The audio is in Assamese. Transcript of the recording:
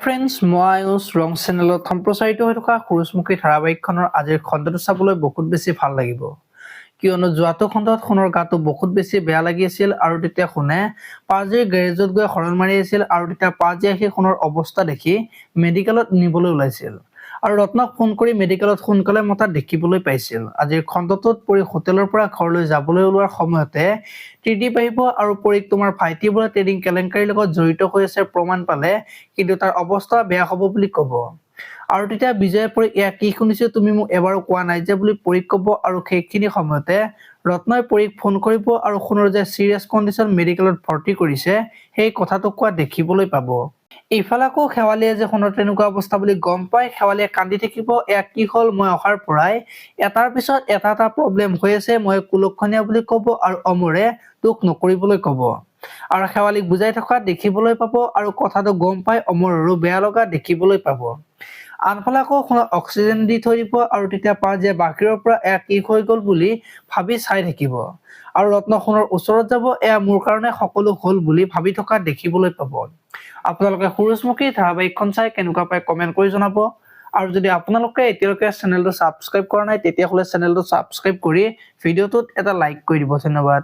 ফ্ৰেণ্ডছ, মই আয়ুষ ৰং চেনেলত সম্প্ৰচাৰিত হৈ থকা সূৰুযমুখী ধাৰাবাহিকখনৰ আজিৰ খণ্ডটো চাবলৈ বহুত বেছি ভাল লাগিব। কিয়নো যোৱাটো খণ্ডত সোণৰ গাটো বহুত বেছি বেয়া লাগি আছিল আৰু তেতিয়া সোণে পাজিৰ গেৰেজত গৈ হৰণ মাৰি আছিল আৰু তেতিয়া পাজি আহি সোণৰ অৱস্থা দেখি মেডিকেলত নিবলৈ ওলাইছিল আৰু ৰত্নক ফোন কৰি মেডিকেলত সোনকালে মতা দেখিবলৈ পাইছিল। আজিৰ খণ্ডটোত পৰি হোটেলৰ পৰা ঘৰলৈ যাবলৈ ওলোৱাৰ সময়তে ত্ৰিদীপ আহিব আৰু পৰীক তোমাৰ ভাইটিবোৰে ট্ৰেডিং কেলেংকাৰীৰ লগত জড়িত হৈ আছে প্ৰমাণ পালে কিন্তু তাৰ অৱস্থা বেয়া হ'ব বুলি ক'ব আৰু তেতিয়া বিজয়ে পৰি এয়া কি শুনিছো তুমি মোক এবাৰো কোৱা নাই যে বুলি পৰীক ক'ব আৰু সেইখিনি সময়তে ৰত্নই পৰীক ফোন কৰিব আৰু সোণৰ যে চিৰিয়াছ কণ্ডিশ্যন মেডিকেলত ভৰ্তি কৰিছে সেই কথাটো কোৱা দেখিবলৈ পাব। ইফালে আকৌ শেৱালিয়ে যে সোণৰ তেনেকুৱা অৱস্থা বুলি গম পাই শেৱালিয়ে কান্দি থাকিব, এয়া কি হ'ল মই অহাৰ পৰাই এটাৰ পিছত এটা প্ৰব্লেম হৈ আছে, মই কুলক্ষণীয়া বুলি ক'ব আৰু অমৰে দুখ নকৰিবলৈ ক'ব আৰু শেৱালিক বুজাই থকা দেখিবলৈ পাব আৰু কথাটো গম পাই অমৰৰো বেয়া লগা দেখিবলৈ পাব। আনফালে আকৌ সোণৰ অক্সিজেন দি থৈ দিব আৰু তেতিয়া পাজিয়ে বাহিৰৰ পৰা এয়া কি হৈ গ'ল বুলি ভাবি চাই থাকিব আৰু ৰত্ন সোণৰ ওচৰত যাব, এয়া মোৰ কাৰণে সকলো হ'ল বুলি ভাবি থকা দেখিবলৈ পাব। আপোনালোকে সূৰুযমুখী ধাৰাবাহিকখন চাই কেনেকুৱা পায় কমেন্ট কৰি জনাব আৰু যদি আপোনালোকে এতিয়ালৈকে চেনেলটো ছাবস্ক্ৰাইব কৰা নাই তেতিয়াহ'লে চেনেলটো ছাবস্ক্ৰাইব কৰি ভিডিঅ'টোত এটা লাইক কৰি দিব। ধন্যবাদ।